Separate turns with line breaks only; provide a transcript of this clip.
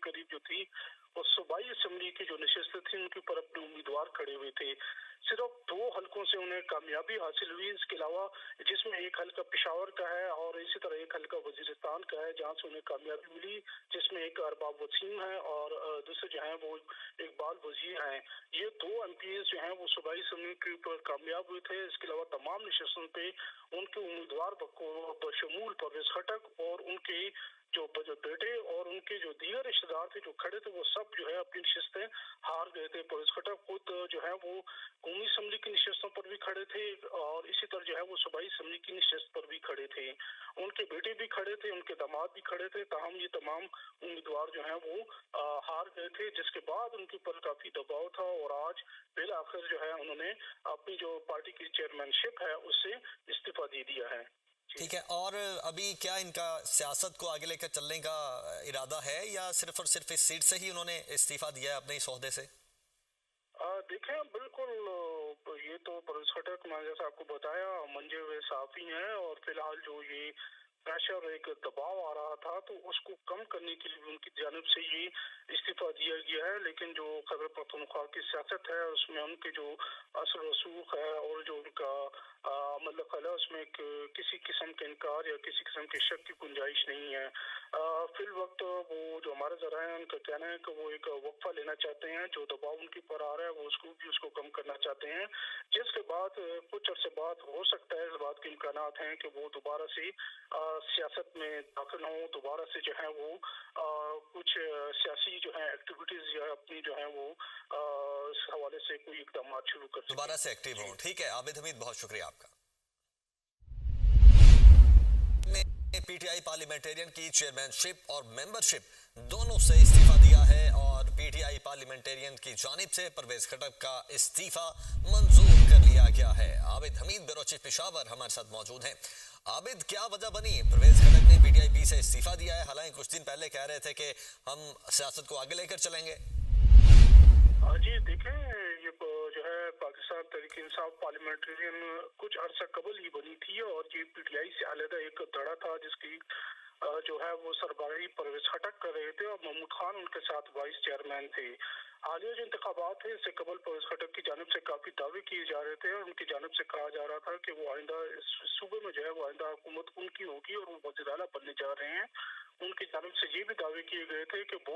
करीब जो थी, वो सूबाई असम्बली की जो नशिस्तें थी उनके ऊपर अपने उम्मीदवार खड़े हुए थे। सिर्फ 2 हलकों से उन्हें कामयाबी हासिल हुई, इसके अलावा जिसमें एक हल्का पेशावर का है और इसी तरह एक हल्का वजीरिस्तान का है, जहाँ से उन्हें कामयाबी मिली, जिसमें एक अरबाब वसीम है और दूसरे जो हैं वो इकबाल वजीर हैं। ये 2 एमपीज़ जो हैं वो सूबाई असम्बली के ऊपर कामयाब हुए थे। इसके अलावा तमाम नशिस्तों पे उनके उम्मीदवार बशमूल परवेज खटक और उनके जो बेटे और उनके जो दीगर रिश्तेदार थे जो खड़े थे, वो सब जो है अपनी नशिस्तें हार गए थे। परवेज खटक खुद जो है वो कौमी असम्बली की नशिस्तों पर भी खड़े थे और इसी तरह जो है वो सूबाई असम्बली की नशिस्त पर भी खड़े थे। उनके बेटे भी खड़े थे, उनके दामाद भी खड़े थे, ताहम ये तमाम उम्मीदवार जो हैं वो हार गए थे, जिसके बाद उनके ऊपर काफी दबाव था और आज बिल आखिर जो है उन्होंने अपनी जो पार्टी की चेयरमैनशिप है उससे इस्तीफा दे दिया है।
ठीक है, और अभी क्या इनका सियासत को आगे लेकर चलने का इरादा है या सिर्फ और सिर्फ इस सीट से ही उन्होंने इस्तीफा दिया है अपने इस ओहदे से?
देखें, बिल्कुल ये तो परवेज खटक, मैं जैसा आपको बताया, मंजे हुए साफी हैं और फिलहाल जो ये प्रेशर, एक दबाव आ रहा था, तो उसको कम करने के लिए उनकी जानिब से ये इस्तीफा दिया गया है। लेकिन जो खैबर पख्तूनख्वा की सियासत है उसमें उनके जो असर रसूख है और जो उनका मतलब खला, उसमें किसी किस्म के इनकार या किसी किस्म के शक की गुंजाइश नहीं है। फिल वक्त वो जो हमारे जरा है उनका कहना है कि वो एक वक्फा लेना चाहते हैं, जो दबाव उनके ऊपर आ रहा है वो उसको कम करना चाहते हैं, जिसके बाद कुछ अर्से बाद हो सकता है, इस बात के इम्कानात हैं कि वो दोबारा से सियासत में दाखिल हों, दोबारा से जो है वो कुछ सियासी जो है एक्टिविटीज या अपनी जो है वो इस हवाले से कोई इकदाम शुरू कर सकें।
दोबारा से एक्टिव हो। ठीक है आबिद हमीद, बहुत शुक्रिया आपका। पीटीआई पार्लियामेंटेरियन की चेयरमैनशिप और मेंबरशिप दोनों से इस्तीफा दिया है और पीटीआई पार्लियामेंटेरियन की जानिब से परवेज खटक का इस्तीफा मंजूर कर लिया गया है। आबिद हमीद ब्यूरो चीफ पेशावर हमारे साथ मौजूद हैं। आबिद, क्या वजह बनी परवेज खटक ने पीटीआई बी से इस्तीफा दिया है? हालांकि कुछ दिन पहले कह रहे थे कि हम सियासत को आगे लेकर चलेंगे।
जी देखें, ये जो है पाकिस्तान तहरीक इंसाफ पार्लियामेंटेरियन कुछ अरसा कबल ही बनी थी और ये पीटीआई से अलहदा एक धड़ा था, जिसकी जो है वो सरबराही परवेज खटक कर रहे थे और महमूद खान उनके साथ वाइस चेयरमैन थे। हालिया जो इंतखाबात थे, इससे कबल परवेज खटक की जानिब से काफी दावे किए जा रहे थे और उनकी जानिब से कहा जा रहा था कि वो आइंदा इस सूबे में जो है वो आइंदा हुकूमत उनकी होगी और वो वज़ीर आला बनने जा रहे हैं। उनकी जानिब से ये भी दावे किए गए थे कि वो